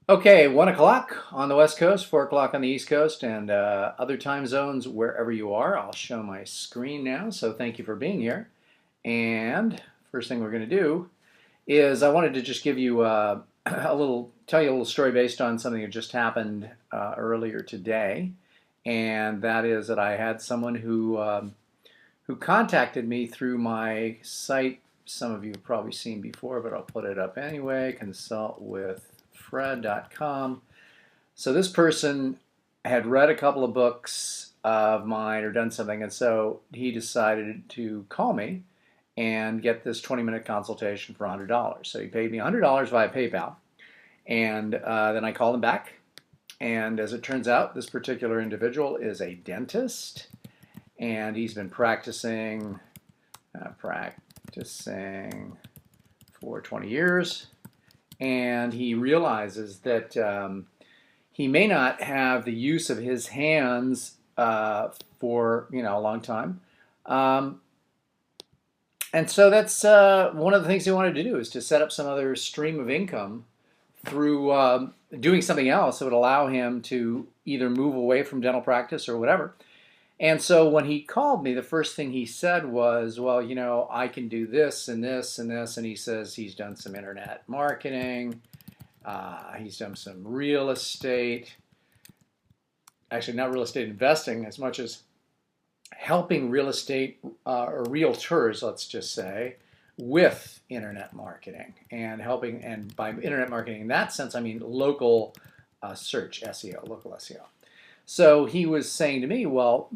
Okay, 1 o'clock on the West Coast, 4 o'clock on the East Coast, and other time zones wherever you are. I'll show my screen now, so thank you for being here. And first thing we're going to do is I wanted to just give you tell you a little story based on something that just happened earlier today, and that is that I had someone who contacted me through my site. Some of you have probably seen before, but I'll put it up anyway. Consultwithfred.com. So this person had read a couple of books of mine or done something, and so he decided to call me and get this 20-minute consultation for $100. So he paid me $100 via PayPal, and then I called him back. And as it turns out, this particular individual is a dentist, and he's been practicing for 20 years, and he realizes that he may not have the use of his hands for a long time, and so that's one of the things he wanted to do, is to set up some other stream of income through doing something else that would allow him to either move away from dental practice or whatever. And so when he called me, the first thing he said was, well, I can do this and this and this. And he says he's done some internet marketing. He's done some real estate. Actually, not real estate investing as much as helping real estate or realtors, let's just say, with internet marketing and helping. And by internet marketing in that sense, I mean local search SEO, local SEO. So he was saying to me, well,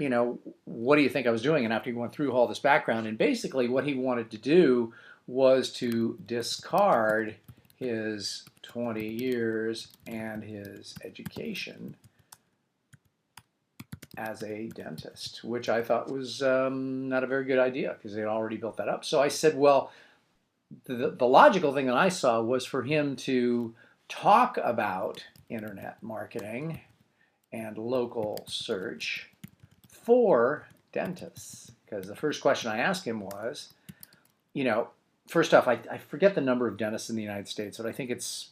what do you think I was doing? And after he went through all this background, and basically what he wanted to do was to discard his 20 years and his education as a dentist, which I thought was not a very good idea because they had already built that up. So I said, well, the logical thing that I saw was for him to talk about internet marketing and local search for dentists. Because the first question I asked him was, first off, I forget the number of dentists in the United States, but I think it's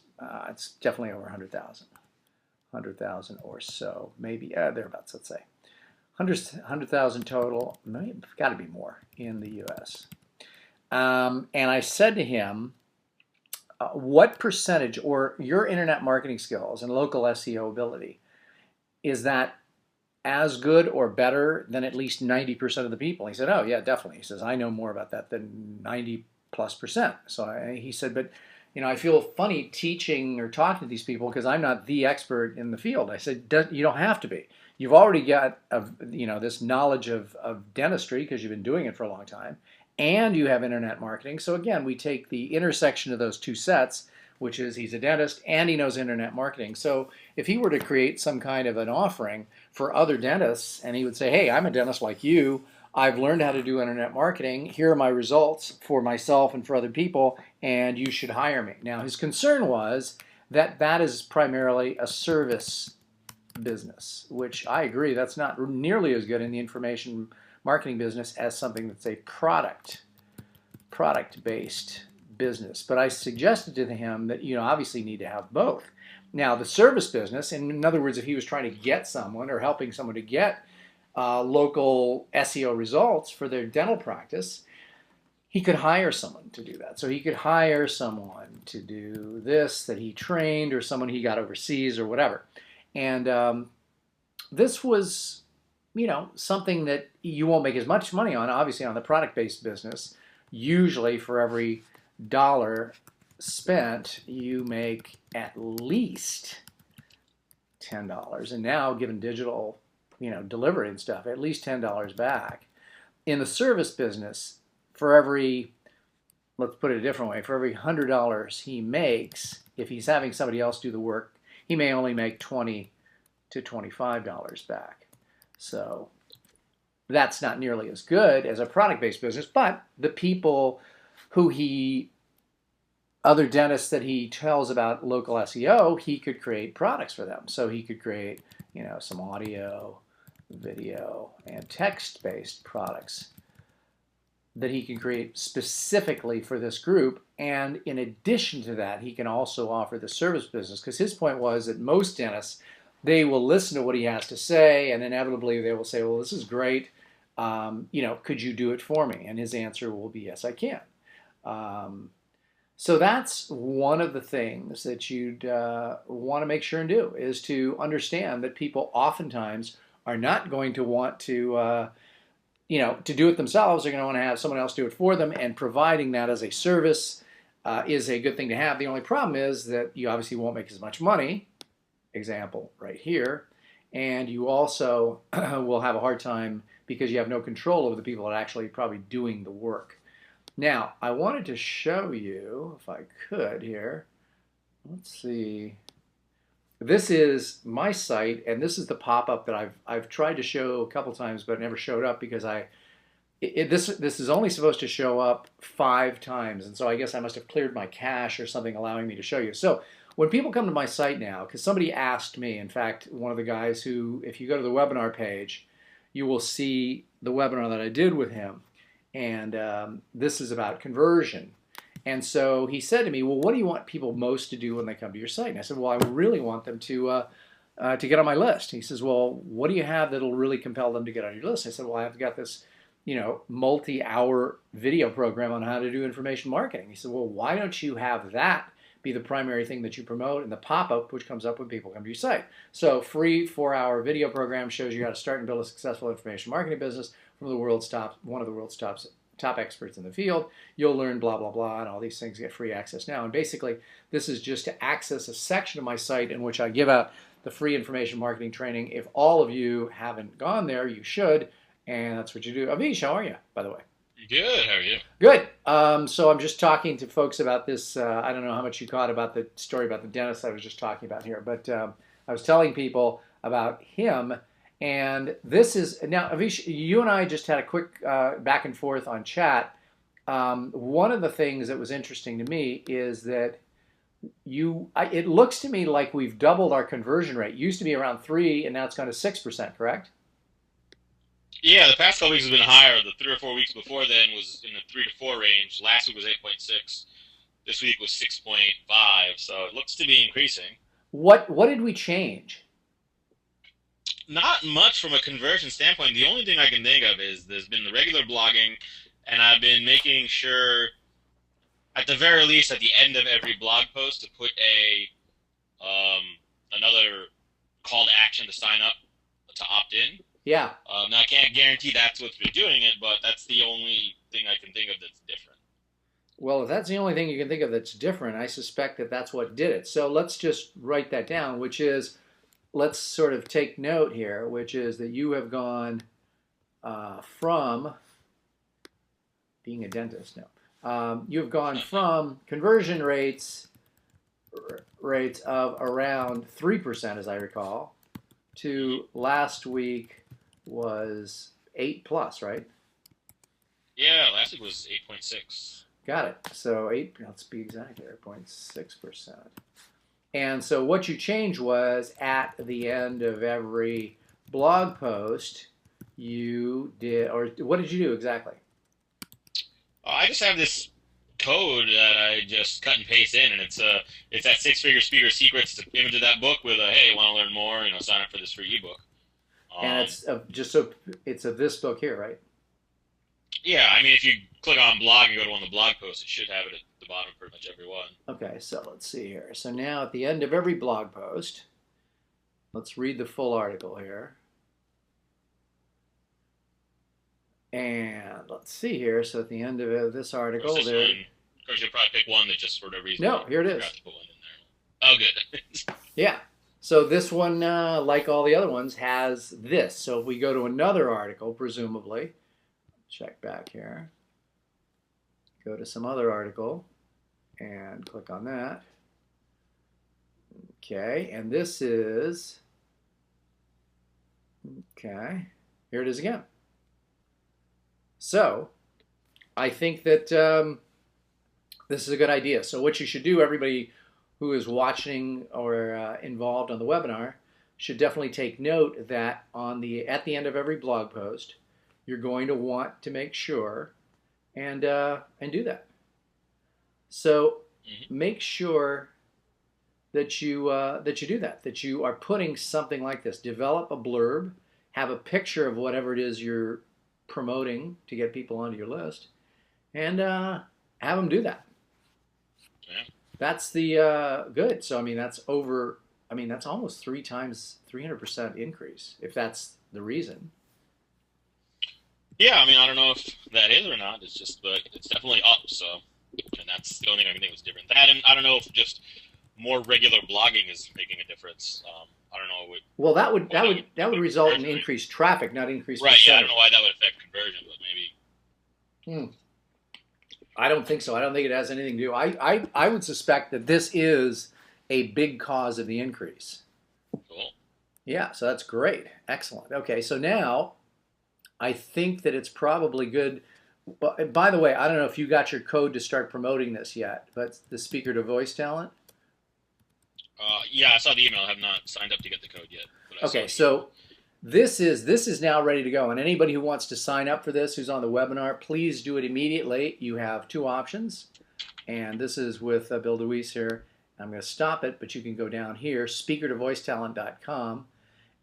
definitely over 100,000 or so, maybe thereabouts, let's say. 100,000 total, maybe, got to be more in the U.S. And I said to him, what percentage, or your internet marketing skills and local SEO ability, is that as good or better than at least 90% of the people? He said, oh, yeah, definitely. He says, I know more about that than 90+%. So he said, but, I feel funny teaching or talking to these people because I'm not the expert in the field. I said, you don't have to be. You've already got, this knowledge of dentistry because you've been doing it for a long time, and you have internet marketing. So again, we take the intersection of those two sets, which is he's a dentist and he knows internet marketing. So if he were to create some kind of an offering for other dentists, and he would say, hey, I'm a dentist like you, I've learned how to do internet marketing, here are my results for myself and for other people, and you should hire me. Now, his concern was that that is primarily a service business, which I agree, that's not nearly as good in the information marketing business as something that's a product-based business. But I suggested to him that obviously you need to have both. Now the service business, in other words, if he was trying to get someone or helping someone to get local SEO results for their dental practice, he could hire someone to do that. So he could hire someone to do this that he trained, or someone he got overseas or whatever. And this was something that you won't make as much money on, obviously, on the product-based business. Usually for every dollar spent, you make at least $10. And now, given digital, delivery and stuff, at least $10 back. In the service business, for every, let's put it a different way, for every $100 he makes, if he's having somebody else do the work, he may only make $20 to $25 back. So that's not nearly as good as a product-based business, but the people who other dentists that he tells about local SEO, he could create products for them. So he could create, some audio, video, and text-based products that he can create specifically for this group. And in addition to that, he can also offer the service business, because his point was that most dentists, they will listen to what he has to say, and inevitably they will say, well, this is great. Could you do it for me? And his answer will be, yes, I can. So that's one of the things that you'd want to make sure and do, is to understand that people oftentimes are not going to want to do it themselves. They're going to want to have someone else do it for them, and providing that as a service is a good thing to have. The only problem is that you obviously won't make as much money, example right here, and you also will have a hard time because you have no control over the people that are actually probably doing the work. Now, I wanted to show you, if I could here, let's see. This is my site, and this is the pop-up that I've tried to show a couple times, but it never showed up because this is only supposed to show up 5 times, and so I guess I must have cleared my cache or something allowing me to show you. So when people come to my site now, because somebody asked me, in fact, one of the guys who, if you go to the webinar page, you will see the webinar that I did with him, and this is about conversion. And so he said to me, well, what do you want people most to do when they come to your site? And I said, well, I really want them to get on my list. He says, well, what do you have that'll really compel them to get on your list? I said, well, I've got this, multi-hour video program on how to do information marketing. He said, well, why don't you have that be the primary thing that you promote, and the pop-up which comes up when people come to your site? So free 4-hour video program shows you how to start and build a successful information marketing business from one of the world's top experts in the field. You'll learn blah, blah, blah, and all these things get free access now. And basically, this is just to access a section of my site in which I give out the free information marketing training. If all of you haven't gone there, you should, and that's what you do. Avish, how are you, by the way? Good. How are you? Good. So I'm just talking to folks about this. I don't know how much you caught about the story about the dentist I was just talking about here, but I was telling people about him. And this is, now, Avish, you and I just had a quick back and forth on chat. One of the things that was interesting to me is that it looks to me like we've doubled our conversion rate. It used to be around 3, and now it's gone to 6%, correct? Yeah, the past couple weeks has been higher. The 3 or 4 weeks before then was in the 3 to 4 range. Last week was 8.6. This week was 6.5. So it looks to be increasing. What did we change? Not much from a conversion standpoint. The only thing I can think of is there's been the regular blogging, and I've been making sure, at the very least, at the end of every blog post, to put another call to action to sign up to opt in. Yeah. Now, I can't guarantee that's what's been doing it, but that's the only thing I can think of that's different. Well, if that's the only thing you can think of that's different, I suspect that that's what did it. So let's just write that down, which is, let's sort of take note here, which is that you have gone from being a dentist now. You've gone from conversion rates of around 3%, as I recall, to last week was 8 plus, right? Yeah, last week was 8.6. Got it. So let's be exact here, 0.6%. And so what you changed was, at the end of every blog post, you did, or what did you do exactly? I just have this code that I just cut and paste in, and it's that 6-figure speaker secrets. It's an image of that book with a, hey, want to learn more? Sign up for this free ebook. And it's it's of this book here, right? Yeah, I mean, if you click on blog and go to one of the blog posts, it should have it at the bottom of pretty much every one. Okay, so let's see here. So now at the end of every blog post, let's read the full article here. And let's see here. So at the end of this article, of course, you'll probably pick one that just for whatever reason. No, here it is. To put one in there. Oh, good. Yeah. So this one, like all the other ones, has this. So if we go to another article, presumably, check back here, go to some other article, and click on that. Okay, and this is, okay, here it is again. So I think that this is a good idea. So what you should do, everybody who is watching or involved on the webinar, should definitely take note that at the end of every blog post, you're going to want to make sure and do that. So Hmm. make sure that you do that. That you are putting something like this. Develop a blurb, have a picture of whatever it is you're promoting to get people onto your list, and have them do that. Yeah. That's the good. So I mean, that's over. I mean, that's almost 300% increase if that's the reason. Yeah, I mean, I don't know if that is or not. It's just, but it's definitely up. So, and that's the only thing I can think was different. That, and I don't know if just more regular blogging is making a difference. I don't know Well, that would why that that would would that would affect result in conversion rate. increased traffic, not increased Right? Yeah, I don't know percentage. why that would affect conversion, but maybe. Hmm. I don't think so. I don't think it has anything to do. I would suspect that this is a big cause of the increase. Cool. Yeah, so that's great. Excellent. Okay, so now I think that it's probably good. But by the way, I don't know if you got your code to start promoting this yet, but the speaker to voice talent. Yeah, I saw the email. I have not signed up to get the code yet, but I saw Okay, the email. so this is now ready to go, and anybody who wants to sign up for this, who's on the webinar, please do it immediately. You have two options, and this is with Bill DeWeese here. I'm going to stop it, but you can go down here, speakertovoicetalent.com,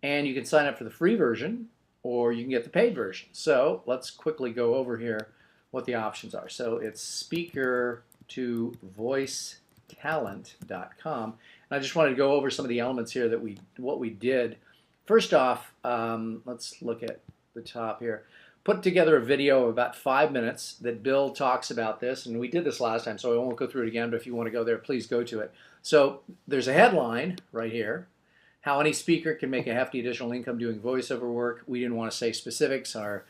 and you can sign up for the free version, or you can get the paid version. So let's quickly go over here what the options are. So it's speakertovoicetalent.com. And I just wanted to go over some of the elements here that what we did. First off, let's look at the top here. Put together a video of about 5 minutes that Bill talks about this, and we did this last time, so I won't go through it again, but if you want to go there, please go to it. So there's a headline right here, how any speaker can make a hefty additional income doing voiceover work. We didn't want to say specifics or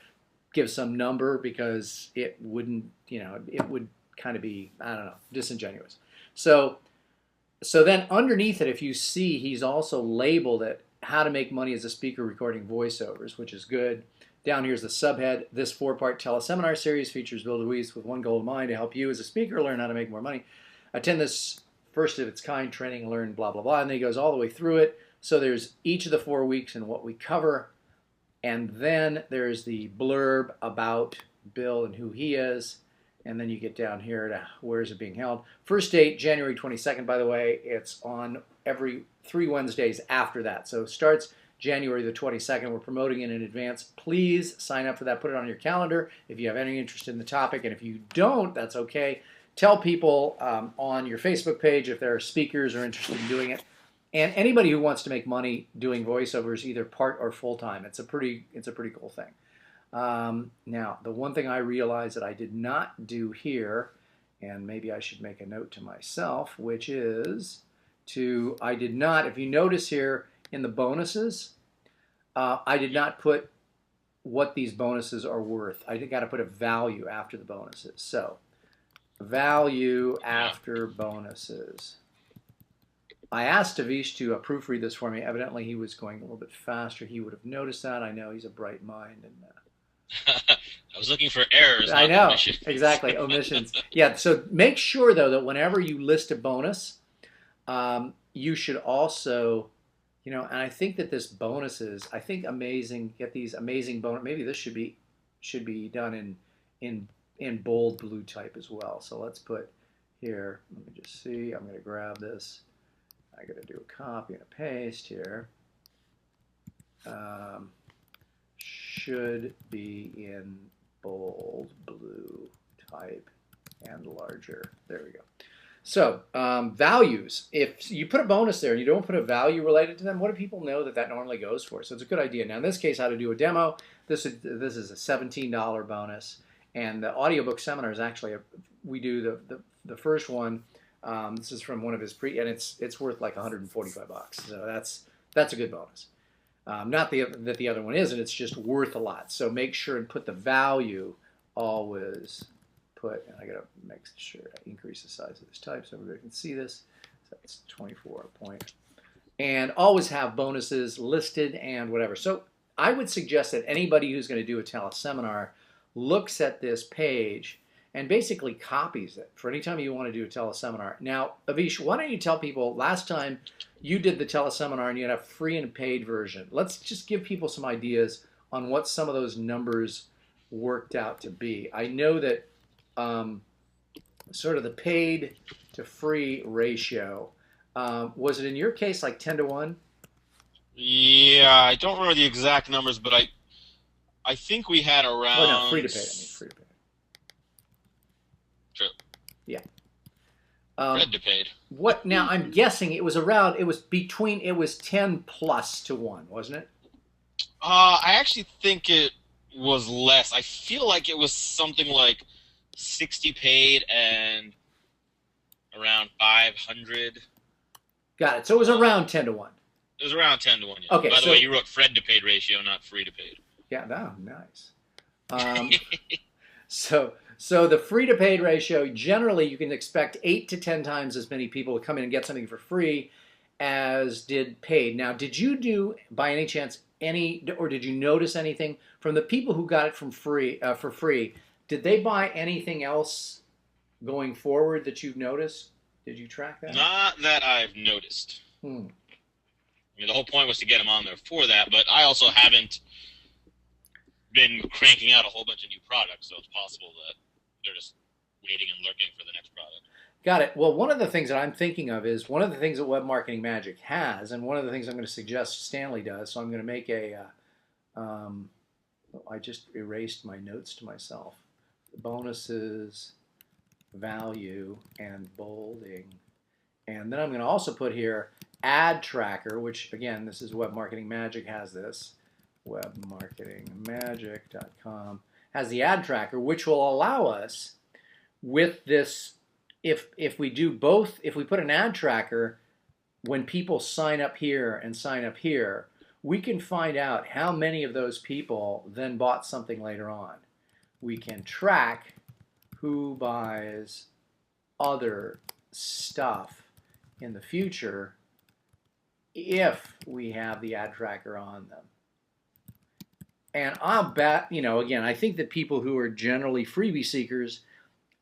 give some number because it wouldn't, it would kind of be, I don't know, disingenuous. So so then underneath it, if you see, he's also labeled it how to make money as a speaker recording voiceovers, which is good. Down here's the subhead. This four-part teleseminar series features Bill DeWeese with one goal in mind: to help you as a speaker learn how to make more money. Attend this first of its kind training and learn blah, blah, blah. And then he goes all the way through it. So there's each of the 4 weeks and what we cover. And then there's the blurb about Bill and who he is. And then you get down here to where is it being held. First date, January 22nd, by the way. It's on every 3 Wednesdays after that. So it starts January the 22nd. We're promoting it in advance. Please sign up for that. Put it on your calendar if you have any interest in the topic. And if you don't, that's okay. Tell people on your Facebook page if there are speakers or interested in doing it. And anybody who wants to make money doing voiceovers, either part or full time, it's a pretty cool thing. Now, the one thing I realized that I did not do here, and maybe I should make a note to myself, which is I did not, if you notice here in the bonuses, I did not put what these bonuses are worth. I got to put a value after the bonuses. So, value Yeah. after bonuses. I asked Tavish to proofread this for me. Evidently, he was going a little bit faster. He would have noticed that. I know he's a bright mind, and I was looking for errors, I not know omissions. exactly omissions. Yeah. So make sure though that whenever you list a bonus, you should also, and I think that this bonuses. I think amazing. Get these amazing bonus. Maybe this should be done in bold blue type as well. So let's put here. Let me just see. I'm going to grab this. I got to do a copy and a paste here. Should be in bold blue type and larger. There we go. So values. If you put a bonus there and you don't put a value related to them, what do people know that normally goes for? So it's a good idea. Now in this case, how to do a demo. This is a $17 bonus, and the audiobook seminar is actually we do the first one. This is from one of his and it's worth like 145 bucks. So that's a good bonus. Not that the other one isn't. It's just worth a lot. So make sure and put the value always. And I gotta make sure I increase the size of this type so everybody can see this. So it's 24 point. And always have bonuses listed and whatever. So I would suggest that anybody who's going to do a teleseminar looks at this page and basically copies it for any time you want to do a teleseminar. Now, Avish, why don't you tell people, last time you did the teleseminar and you had a free and paid version. Let's just give people some ideas on what some of those numbers worked out to be. I know that um, sort of the paid to free ratio. Was it in your case like 10 to 1? Yeah, I don't remember the exact numbers, but I think we had Oh no, free around. to paid. I mean free to paid. True. Yeah. Um, Fred paid. what now? I'm guessing it was around. It was between. It was 10 plus to 1, wasn't it? I actually think it was less. I feel like it was something like 60 paid and around 500. Got it. So it was around 10 to 1. It was around 10 to 1. Yeah. Okay. By the way, So you wrote Fred to paid ratio, not free to paid. yeah, no, nice. Um, so the free to paid ratio, generally you can expect 8 to 10 times as many people to come in and get something for free as did paid. Now, did you do by any chance or did you notice anything from the people who got it from free for free? Did they buy anything else going forward that you've noticed? Did you track that? Not that I've noticed. Hmm. I mean, the whole point was to get them on there for that, but I also haven't been cranking out a whole bunch of new products, so it's possible that they're just waiting and lurking for the next product. Got it. Well, one of the things that I'm thinking of is one of the things that Web Marketing Magic has, and one of the things I'm going to suggest Stanley does. So I'm going to make um, I just erased my notes to myself. Bonuses, value, and bolding. And then I'm going to also put here ad tracker, which again, this is Web Marketing Magic has this. Webmarketingmagic.com has the ad tracker, which will allow us with this, if we do both, if we put an ad tracker when people sign up here and sign up here, we can find out how many of those people then bought something later on. We can track who buys other stuff in the future if we have the ad tracker on them. And I'll bet, again, I think that people who are generally freebie seekers,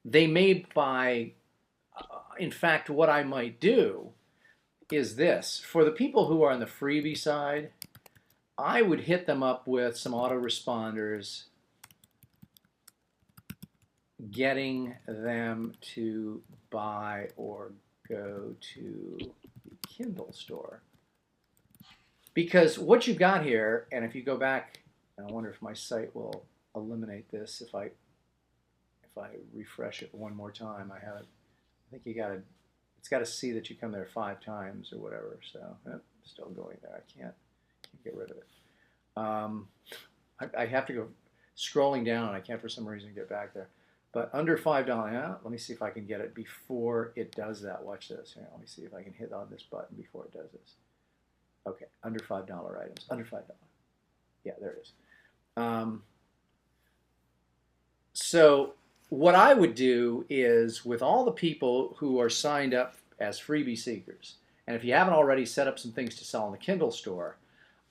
they may buy, in fact, what I might do is this. For the people who are on the freebie side, I would hit them up with some autoresponders, getting them to buy or go to the Kindle store. Because what you've got here, and if you go back, and I wonder if my site will eliminate this if I refresh it one more time. I think it's got to see that you come there 5 times or whatever. So still going there. I can't get rid of it. I have to go scrolling down. I can't for some reason get back there. But under $5, let me see if I can get it before it does that. Watch this. Here, let me see if I can hit on this button before it does this. Okay, under $5 items. Under $5. Yeah, there it is. So what I would do is with all the people who are signed up as freebie seekers, and if you haven't already set up some things to sell in the Kindle store,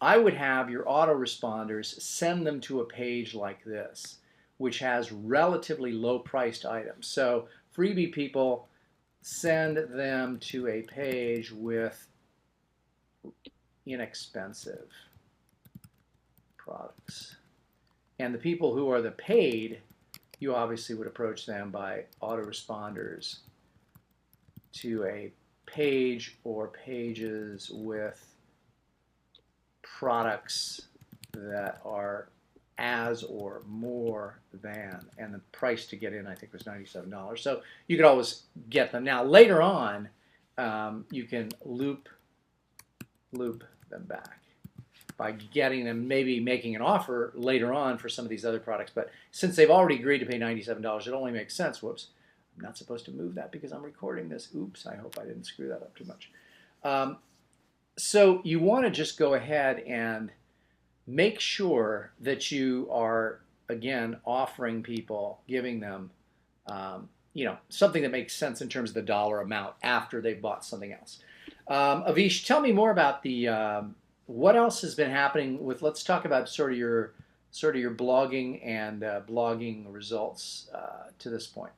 I would have your autoresponders send them to a page like this, which has relatively low priced items. So freebie people, send them to a page with inexpensive products. And the people who are the paid, you obviously would approach them by autoresponders to a page or pages with products that are as or more than, and the price to get in I think was $97. So you could always get them. Now later on, you can loop them back by getting them, maybe making an offer later on for some of these other products. But since they've already agreed to pay $97, it only makes sense. Whoops, I'm not supposed to move that because I'm recording this. Oops, I hope I didn't screw that up too much. So you want to just go ahead and make sure that you are, again, offering people, giving them, something that makes sense in terms of the dollar amount after they've bought something else. Avish, tell me more about the what else has been happening with. Let's talk about sort of your blogging and blogging results to this point.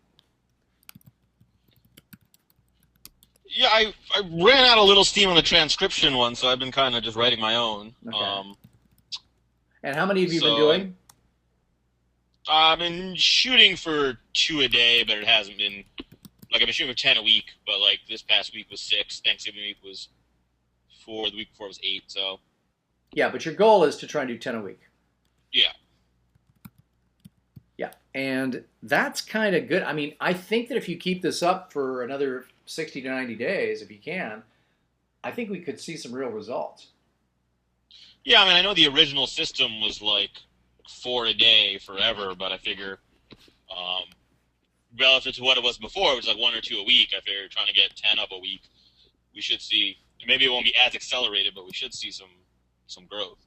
Yeah, I ran out a little steam on the transcription one, so I've been kind of just writing my own. Okay. And how many have you been doing? I've been shooting for 2 a day, but it hasn't been like I've been shooting for 10 a week. But like this past week was 6. Thanksgiving week was 4. The week before was 8. So Yeah, but your goal is to try and do 10 a week. yeah. Yeah, and that's kind of good. I mean, I think that if you keep this up for another 60 to 90 days, if you can, I think we could see some real results. Yeah, I mean, I know the original system was like 4 a day forever, but I figure um, relative to what it was before, it was like 1 or 2 a week. I figure trying to get 10 up a week, we should see. Maybe it won't be as accelerated, but we should see some growth.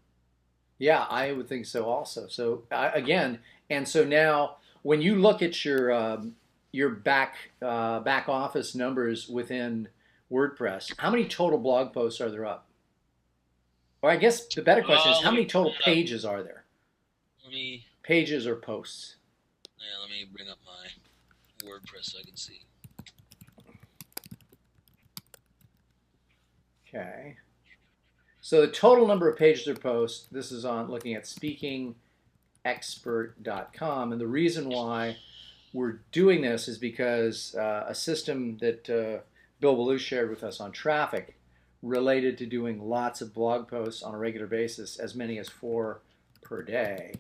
Yeah, I would think so also. So again, and so now when you look at your back office numbers within WordPress, how many total blog posts are there up? Or I guess the better question is how Let me many pull total it up. pages are there? Let me Pages or posts? yeah, let me bring up my WordPress so I can see. Okay. So the total number of pages or posts, this is on looking at speakingexpert.com. And the reason why we're doing this is because a system that Bill Ballou shared with us on traffic related to doing lots of blog posts on a regular basis, as many as 4 per day,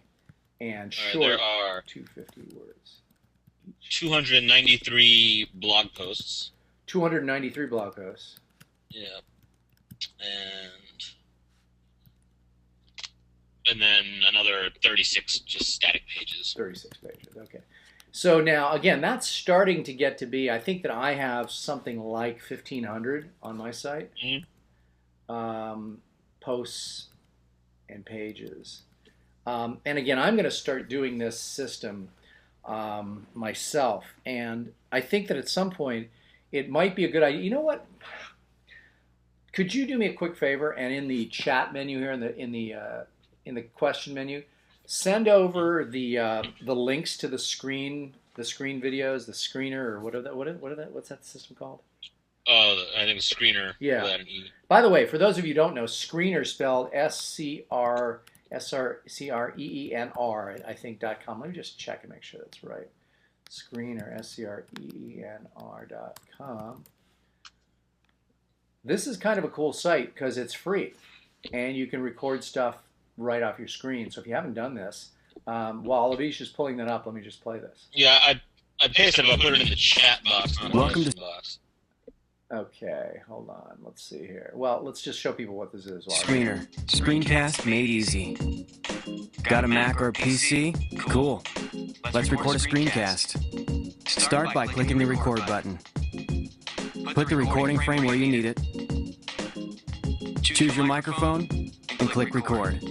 and short, there are 250 words. 293 blog posts. 293 blog posts. Yeah, and then another 36 just static pages. 36 pages, okay. So now, again, that's starting to get to be, I think that I have something like 1,500 on my site. Mm-hmm. Posts and pages. And again, I'm going to start doing this system myself. And I think that at some point, it might be a good idea. You know what? Could you do me a quick favor and in the chat menu here, in the question menu, send over the links to the screen videos, the screener, or what's that system called? Oh, I think it's screener. Yeah. Without an E. By the way, for those of you who don't know, screener spelled SCREENR, I think .com. Let me just check and make sure that's right. Screener, SCREENR.com. This is kind of a cool site because it's free, and you can record stuff right off your screen. So if you haven't done this, while Avish is pulling that up, let me just play this. Yeah, I pasted it. I'll put it in the chat box. Welcome to box. Okay, hold on. Let's see here. Well, let's just show people what this is. Screener. Screencast made easy. Got a Mac or a PC? Cool. Let's record a screencast. Start by clicking the record button. Put the recording frame where you need it. Choose your microphone and click record.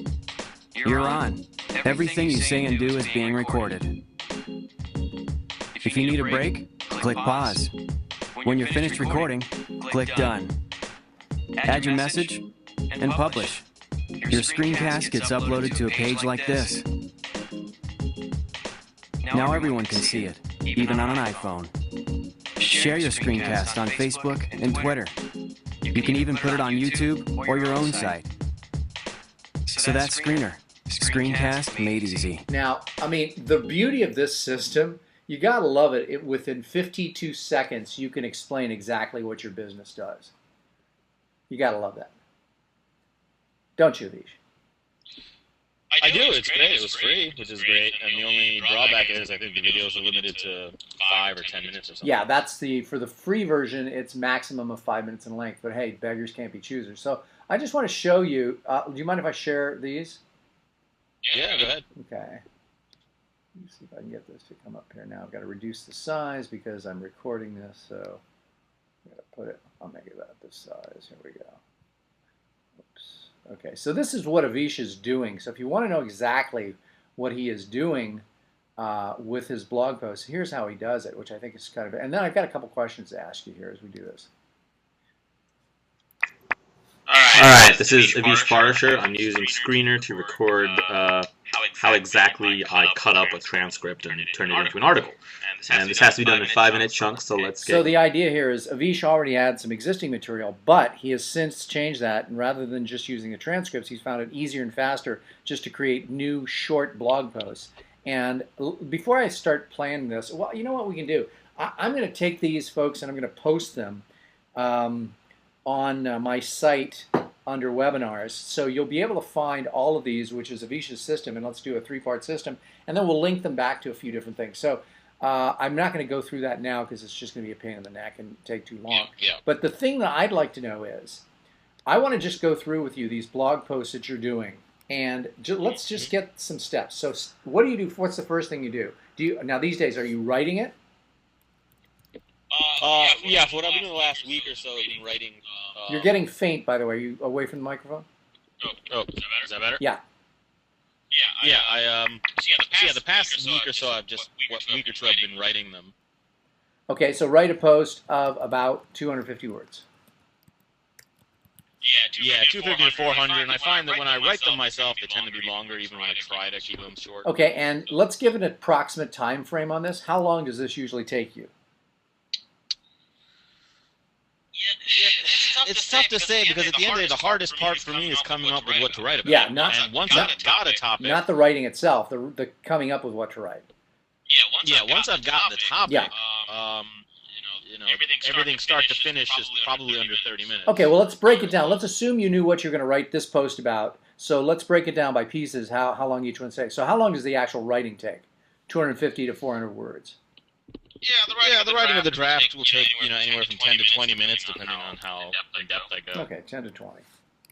You're on. Everything you say and do is being recorded. If you need a break, click pause. When you're finished recording, click done. Add your message and publish. Your screencast gets uploaded to a page like this. Now everyone can see it, even on an iPhone. Share your screencast on Facebook and Twitter. You can even put it on YouTube or your own site. So that's Screener. Screencast made easy. Now, I mean, the beauty of this system, you gotta love it. Within 52 seconds, you can explain exactly what your business does. You gotta love that. Don't you, Avish? I do. It's great. It was free, which is great. And the only drawback is I think the videos are limited to 5 or 10 minutes or something. Yeah, that's for the free version, it's maximum of 5 minutes in length. But hey, beggars can't be choosers. So I just want to show you. Do you mind if I share these? Yeah, go ahead. Okay. Let me see if I can get this to come up here now. I've got to reduce the size because I'm recording this. So I'm going to put it, I'll make it about this size. Here we go. Oops. Okay, so this is what Avish is doing. So if you want to know exactly what he is doing with his blog posts, here's how he does it, which I think is kind of, and then I've got a couple questions to ask you here as we do this. Alright, this is Avish Parsher. I'm using Screener to record how exactly I cut up a transcript and turn it into an article. And this has to be done in 5-minute chunks, so let's get... So the idea here is Avish already had some existing material, but he has since changed that, and rather than just using the transcripts, he's found it easier and faster just to create new short blog posts. And before I start planning this, well, you know what we can do? I'm going to take these folks and I'm going to post them on my site under webinars. So you'll be able to find all of these, which is Avish's system, and let's do a 3-part system, and then we'll link them back to a few different things. So I'm not going to go through that now because it's just going to be a pain in the neck and take too long. Yeah. But the thing that I'd like to know is, I want to just go through with you these blog posts that you're doing, and let's just get some steps. So what do you do? What's the first thing you do? Now these days, are you writing it? Yeah, for what I've been doing the last week or so, I've been writing. You're getting faint, by the way. Are you away from the microphone? Oh, is that better? Yeah. Yeah, the past week or so, I've been writing them. Okay, so write a post of about 250 words. Yeah, 250 to 400, and I find that when I write them myself, they tend to be longer, even when I try to keep them short. Okay, and let's give an approximate time frame on this. How long does this usually take you? It's tough to say because at the end of the day, the hardest part for me is coming up with what to write about. Yeah, and once I've got a topic, not the writing itself, the coming up with what to write. Once I've got the topic, yeah. Everything start to finish is probably under 30 minutes. Okay, well, let's break it down. Let's assume you knew what you're going to write this post about. So let's break it down by pieces, how long each one takes. So how long does the actual writing take? 250 to 400 words. Yeah, the writing of the draft will take anywhere from 10 to 20 minutes, depending on how in depth I go. Okay, 10 to 20.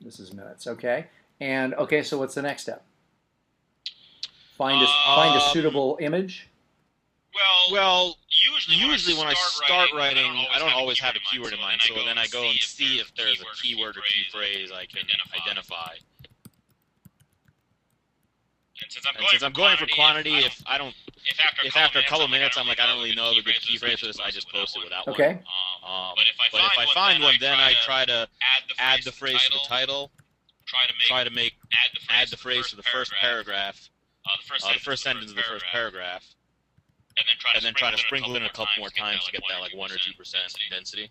This is minutes. Okay, and okay, so what's the next step? Find a suitable image. Well, usually when I start writing, I don't always have a keyword in mind. So then I go and see if there's a keyword or key phrase I can identify. And since I'm going for quantity, if after a couple of minutes I'm like, I don't really know the good key phrase for this, I just post it without one. Okay. But if I find one, then I try to add the phrase to the title. Try to add the phrase to the first paragraph, the first sentence of the first paragraph, and then try to sprinkle in a couple more times to get that like 1 or 2% density.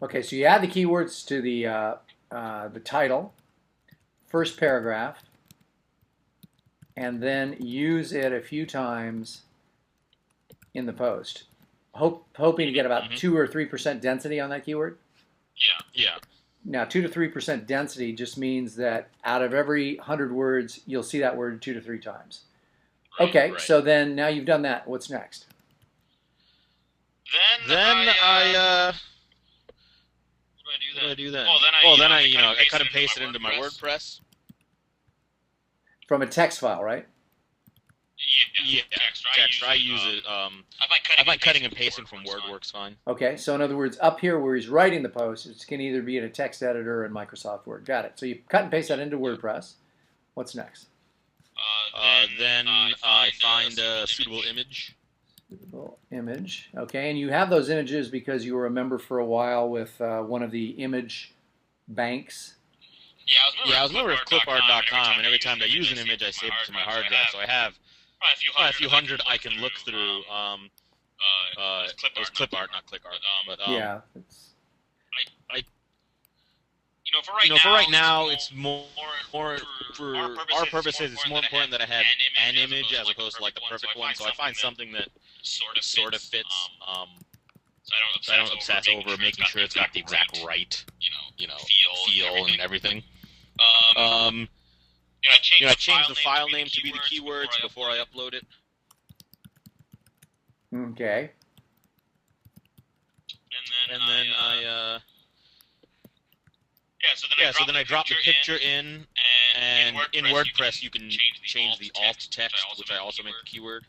Okay, so you add the keywords to the title, first paragraph, and then use it a few times in the post, hoping to get about 2 or 3% density on that keyword. Yeah. Now, 2 to 3% density just means that out of every 100 words, you'll see that word 2 to 3 times. Okay, right. So then now you've done that. What's next? Then I what do I do then? Then I cut and paste it into my WordPress. From a text file, right? Yeah, text. I use it. I find cutting and pasting from Word works fine. Okay, so in other words, up here where he's writing the post, it can either be in a text editor or in Microsoft Word. Got it. So you cut and paste that into WordPress. What's next? Then I find a suitable image. Suitable image. Okay, and you have those images because you were a member for a while with one of the image banks. Yeah, I was a member of clipart.com, and every time I use an image, I save it to my hard drive. So I have a few hundred I can look through. It was clipart, not ClickArt. But yeah, for right now, it's more for our purposes. It's more important that I have an image as opposed to like the perfect one. So I find something that sort of fits. So I don't obsess over making sure it's got the exact right, feel and everything. I change the file name to be the keywords before I upload it. Okay. And then I so then I drop the picture in, and in WordPress you can change the alt text, which I also make the keyword.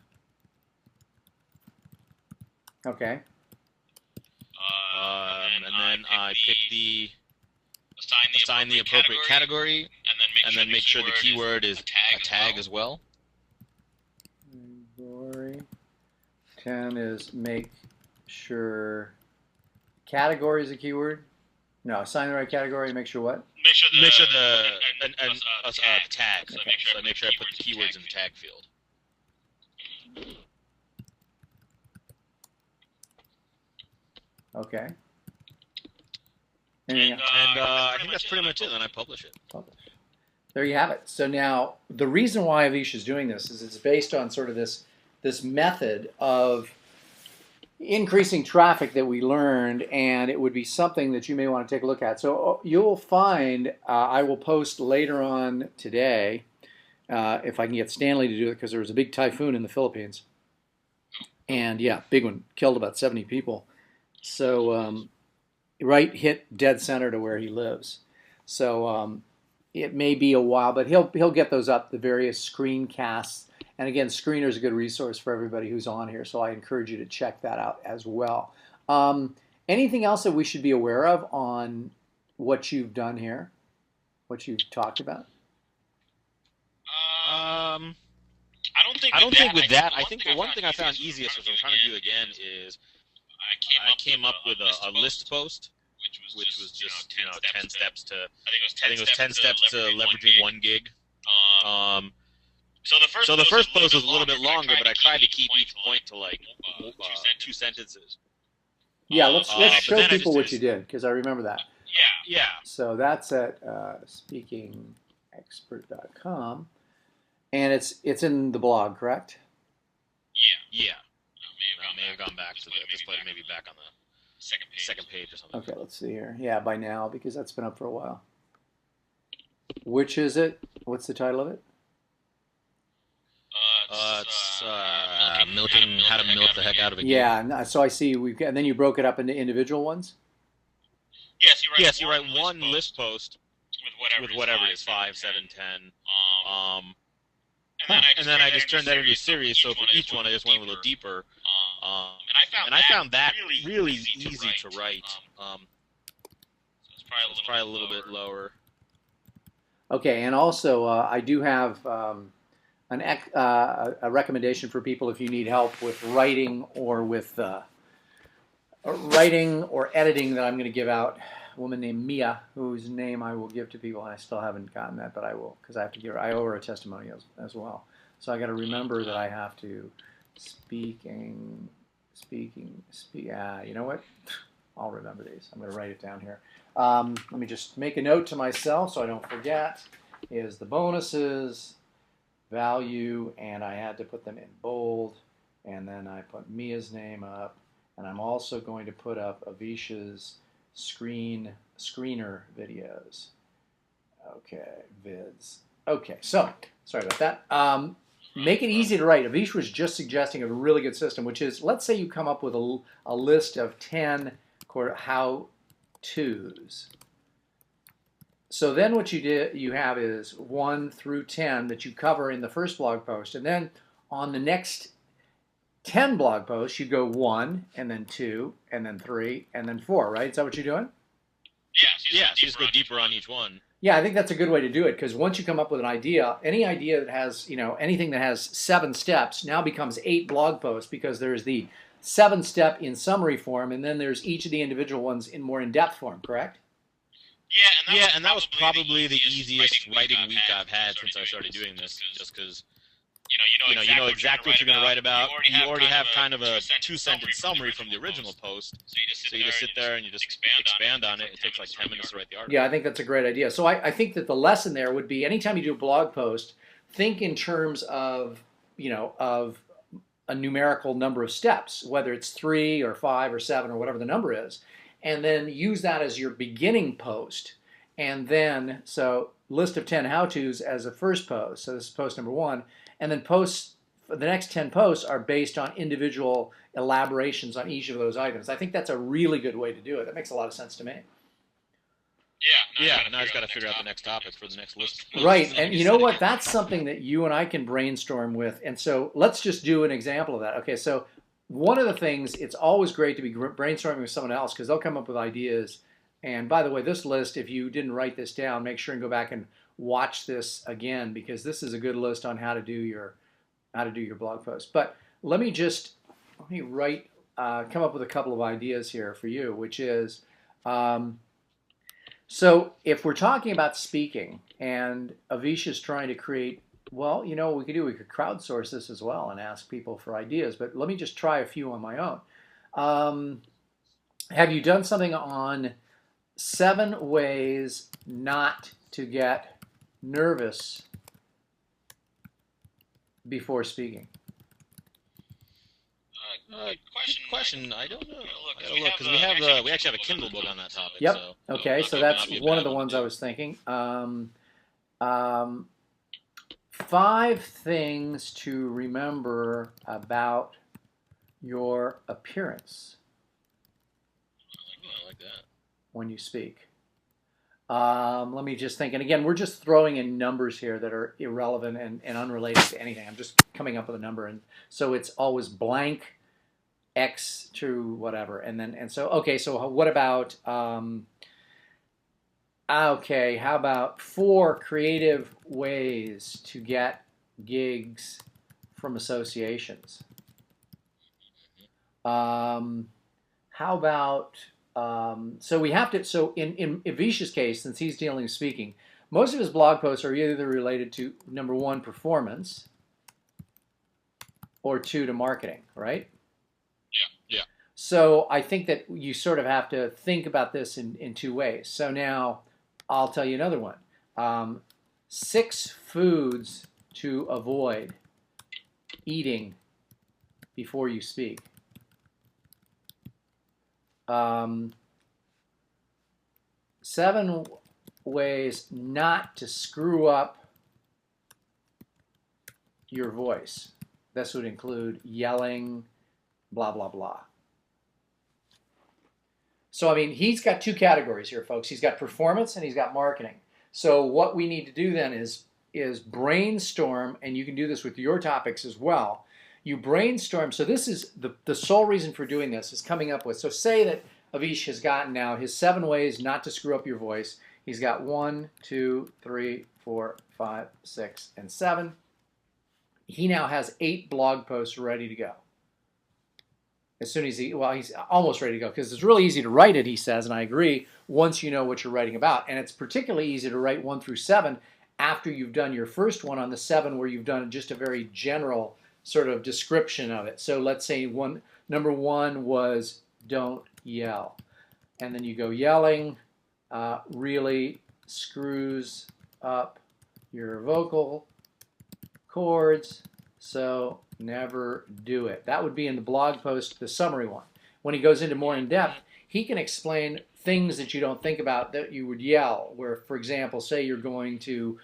Okay. And then I pick assign the appropriate category, and then make sure the keyword is a tag as well. Category 10 is make sure category is a keyword. No, assign the right category and make sure what? Make sure the tag. Okay. So make sure I put the keywords in the tag field. Okay. And I think that's pretty much it. Then I publish it. Publish. There you have it. So now the reason why Avish is doing this is it's based on sort of this method of increasing traffic that we learned, and it would be something that you may want to take a look at. So you'll find I will post later on today, if I can get Stanley to do it, because there was a big typhoon in the Philippines. And yeah, big one, killed about 70 people. So right, hit dead center to where he lives. So it may be a while, but he'll get those up, the various screencasts. And again, Screener is a good resource for everybody who's on here, so I encourage you to check that out as well. Anything else that we should be aware of on what you've done here, what you've talked about? I don't think with that. I think the one thing I found easiest, which I'm trying to do again, is I came up with a list post, which was just 10 steps to. I think it was 10 steps to leveraging 1 gig. So the first post was a little bit longer, but I tried to keep each point to like 2 sentences. Yeah, let's show people what you did, because I remember that. Yeah. So that's at speakingexpert.com, and it's in the blog, correct? Yeah. I may have gone back to this place, maybe back on the second page or something. Okay, let's see here. Yeah, by now, because that's been up for a while. Which is it? What's the title of it? It's milking how to milk the heck out of a gig. Yeah, so I see and then you broke it up into individual ones? Yes, you write one list post with whatever it is, 5, 7, 10. And then I just turned that into a series, so for each one I just went a little deeper. And I found that really easy to write. So it's probably a little bit lower. Okay, and also I do have a recommendation for people if you need help with writing or with writing or editing that I'm going to give out. A woman named Mia, whose name I will give to people, and I still haven't gotten that, but I will, because I have to give her. I owe her a testimonial as well. So I got to remember that I have to speaking. You know what? I'll remember these. I'm going to write it down here. Let me just make a note to myself so I don't forget. Is the bonuses, value, and I had to put them in bold, and then I put Mia's name up, and I'm also going to put up Avish's screener videos. Okay, vids. Okay, so sorry about that. Make it easy to write. Avish was just suggesting a really good system, which is, let's say you come up with a list of 10 how-tos. So then what you have is 1 through 10 that you cover in the first blog post, and then on the next 10 blog posts you go 1, and then 2, and then 3, and then 4, right? Is that what you're doing? Yeah, so you just go deeper on each one. Yeah, I think that's a good way to do it, because once you come up with an idea, any idea that has, anything that has 7 steps now becomes 8 blog posts, because there's the 7-step in summary form, and then there's each of the individual ones in more in-depth form, correct? Yeah, and that was probably the easiest writing week I've had since I started doing this, just because you know exactly what you're going to write about. You already have kind of a 2-sentence summary from the original post, so you just sit there and you just expand on it. It takes like 10 minutes to write the article. Yeah, I think that's a great idea. So I think that the lesson there would be, anytime you do a blog post, think in terms of, of a numerical number of steps, whether it's 3 or 5 or 7 or whatever the number is, and then use that as your beginning post. And then, so list of 10 how-tos as a first post. So this is post number 1. And then the next 10 posts are based on individual elaborations on each of those items. I think that's a really good way to do it. That makes a lot of sense to me. Yeah, now I just got to figure out the next topic for the next list. Right, and you know what? That's something that you and I can brainstorm with. And so let's just do an example of that. Okay, so one of the things, it's always great to be brainstorming with someone else, because they'll come up with ideas. And by the way, this list, if you didn't write this down, make sure and go back and watch this again, because this is a good list on how to do your blog post. But let me write, come up with a couple of ideas here for you, which is, so if we're talking about speaking and Avish is trying to create, well, you know what we could do? We could crowdsource this as well and ask people for ideas, but let me just try a few on my own. Have you done something on 7 ways not to get nervous before speaking? Good question. I don't know. I gotta look because we actually have a Kindle book on that topic. Yep. So Okay, so not that's be a one bad of the one ones to I do. was thinking. 5 things to remember about your appearance I like that. when you speak. Let me just think. And again, we're just throwing in numbers here that are irrelevant and unrelated to anything. I'm just coming up with a number. And so it's always blank, X to whatever. And so, okay, so what about, okay, how about 4 creative ways to get gigs from associations? How about, so we have to, so in Avish's case, since he's dealing with speaking, most of his blog posts are either related to, number 1, performance, or 2, to marketing, right? Yeah. So I think that you sort of have to think about this in 2 ways. So now I'll tell you another one. 6 foods to avoid eating before you speak. 7 ways not to screw up your voice. This would include yelling, blah, blah, blah. So, I mean, he's got 2 categories here, folks. He's got performance and he's got marketing. So what we need to do then is brainstorm, and you can do this with your topics as well. You brainstorm. So this is the sole reason for doing this is coming up with. So say that Avish has gotten now his 7 ways not to screw up your voice. He's got 1, 2, 3, 4, 5, 6, and 7. He now has 8 blog posts ready to go. As soon as he's almost ready to go, because it's really easy to write it, he says, and I agree, once you know what you're writing about. And it's particularly easy to write 1 through 7 after you've done your first one on the 7, where you've done just a very general sort of description of it. So let's say number 1 was don't yell. And then you go, yelling really screws up your vocal cords, so never do it. That would be in the blog post, the summary one. When he goes into more in depth, he can explain things that you don't think about that you would yell. Where, for example, say you're going to,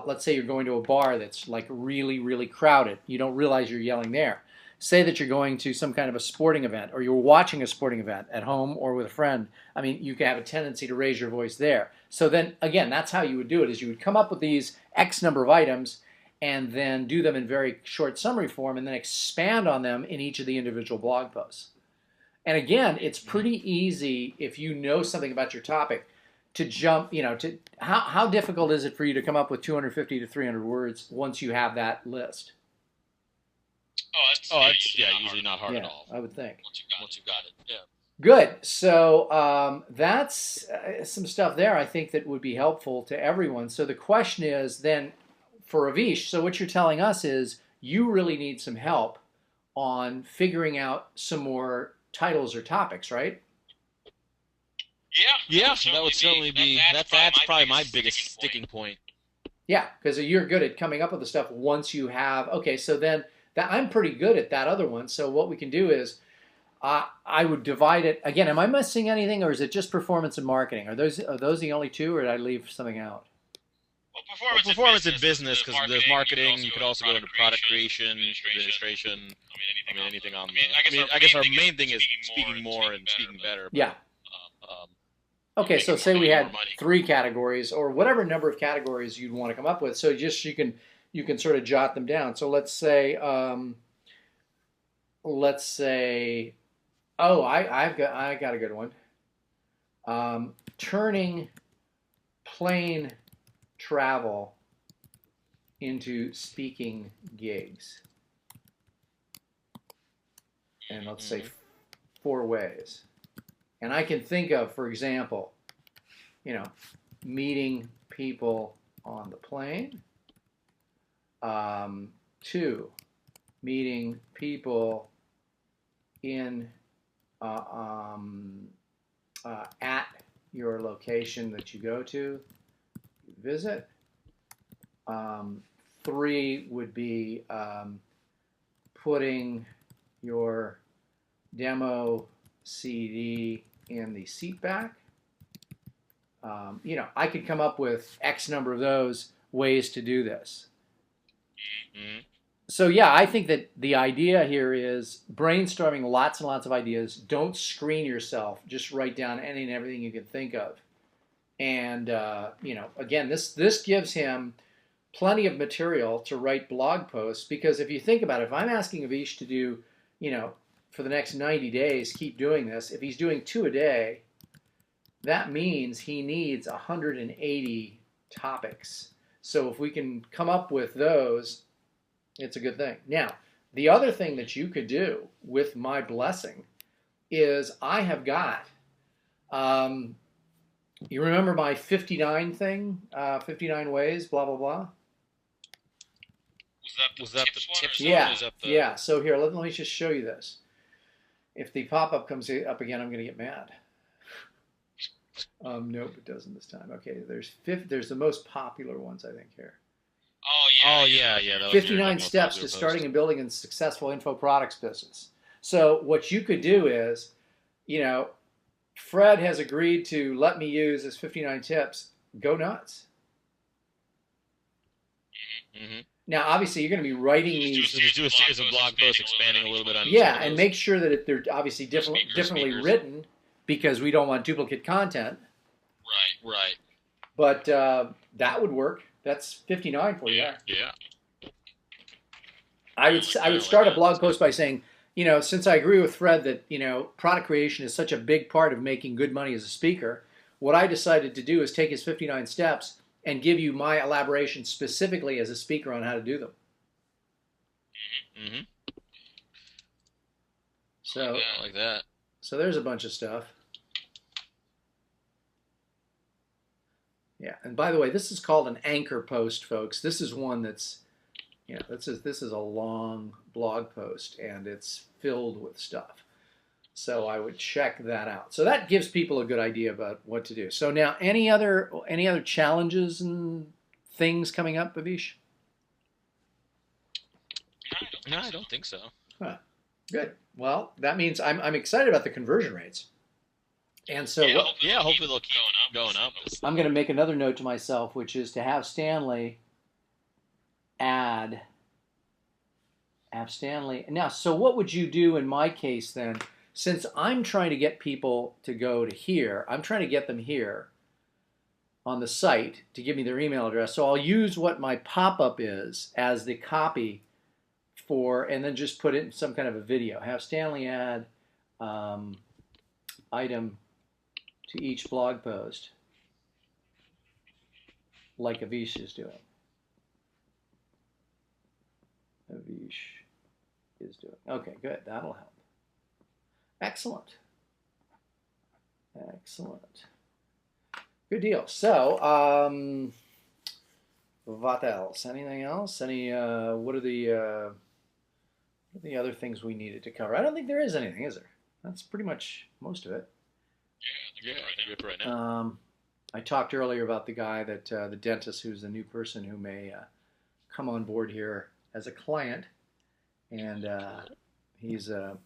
let's say you're going to a bar that's like really, really crowded. You don't realize you're yelling there. Say that you're going to some kind of a sporting event, or you're watching a sporting event at home or with a friend. I mean, you can have a tendency to raise your voice there. So then, again, that's how you would do it, is you would come up with these X number of items and then do them in very short summary form and then expand on them in each of the individual blog posts. And again, it's pretty easy if you know something about your topic to jump, how difficult is it for you to come up with 250 to 300 words once you have that list? It's usually not hard at all. I would think. Once you've got it. Yeah. Good. So that's some stuff there I think that would be helpful to everyone. So the question is then, for Avish, so what you're telling us is you really need some help on figuring out some more titles or topics, right? Yeah, that would certainly be, that's probably my biggest sticking point. Yeah, because you're good at coming up with the stuff once you have, okay, so then I'm pretty good at that other one. So what we can do is I would divide it, again, am I missing anything, or is it just performance and marketing? Are those the only 2, or did I leave something out? Performance in business, because there's marketing. You could also go into product creation, administration. I mean, anything on the. I guess our main thing is speaking more and speaking better. Yeah. Okay, so say we had 3 categories, or whatever number of categories you'd want to come up with. So just you can sort of jot them down. So let's say oh, I got a good one. Turning plain travel into speaking gigs. And let's say 4 ways. And I can think of, for example, meeting people on the plane. 2, meeting people in at your location that you go to, visit. Um, 3 would be putting your demo CD in the seat back. I could come up with X number of those ways to do this. Mm-hmm. So yeah, I think that the idea here is brainstorming lots and lots of ideas. Don't screen yourself. Just write down any and everything you can think of. And again, this gives him plenty of material to write blog posts, because if you think about it, if I'm asking Avish to do, for the next 90 days, keep doing this, if he's doing 2 a day, that means he needs 180 topics. So if we can come up with those, it's a good thing. Now, the other thing that you could do with my blessing is I have got, you remember my 59 thing, 59 ways, blah, blah, blah? Was that the tips one? Yeah, Or was that the... yeah. So here, let me just show you this. If the pop-up comes up again, I'm going to get mad. Nope, it doesn't this time. Okay, there's the most popular ones, I think, here. Oh, yeah. That was 59 most steps to popular starting post. and building a successful info products business. So what you could do is, Fred has agreed to let me use his 59 tips. Go nuts. Mm-hmm. Now, obviously, you're going to be writing these. So just do a series of blog posts expanding a little bit on each Yeah, of and those. make sure that they're obviously differently written, because we don't want duplicate content. Right. But that would work. That's 59 for you there. Yeah. I would start a blog post by saying, since I agree with Fred that, product creation is such a big part of making good money as a speaker, what I decided to do is take his 59 steps and give you my elaboration specifically as a speaker on how to do them. Mm-hmm. So, like that. So there's a bunch of stuff. Yeah, and by the way, this is called an anchor post, folks. This is one that's, this is a long blog post, and it's filled with stuff. So I would check that out. So that gives people a good idea about what to do. So now, any other challenges and things coming up, Avish? No, I don't think so. Huh. Good. Well, that means I'm excited about the conversion rates. And so hopefully they'll keep going up. I'm going to make another note to myself, which is to have Stanley add. Now, so what would you do in my case then? Since I'm trying to get people to go to here, I'm trying to get them here on the site to give me their email address. So I'll use what my pop-up is as the copy for, and then just put it in some kind of a video. Have Stanley add item to each blog post, like Avish is doing. Avish is doing. Okay, good. That'll help. Excellent. Good deal. So, what else? Anything else? What are the other things we needed to cover? I don't think there is anything, is there? That's pretty much most of it. Yeah, I think we're right now. I talked earlier about the guy that the dentist, who's the new person who may come on board here as a client, and he's a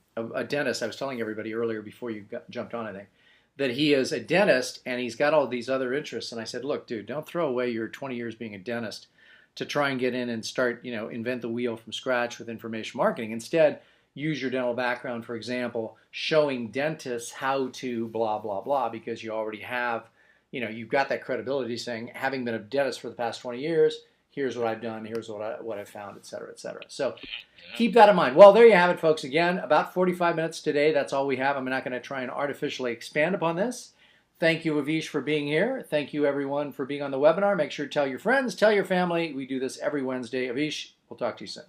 dentist. I was telling everybody earlier before you jumped on, I think, that he is a dentist and he's got all these other interests. And I said, look, dude, don't throw away your 20 years being a dentist to try and get in and start, invent the wheel from scratch with information marketing. Instead, use your dental background, for example, showing dentists how to blah, blah, blah, because you already have, you've got that credibility saying, having been a dentist for the past 20 years, here's what I've done, here's what I've found, et cetera, et cetera. So keep that in mind. Well, there you have it, folks. Again, about 45 minutes today. That's all we have. I'm not going to try and artificially expand upon this. Thank you, Avish, for being here. Thank you, everyone, for being on the webinar. Make sure to tell your friends, tell your family. We do this every Wednesday. Avish, we'll talk to you soon.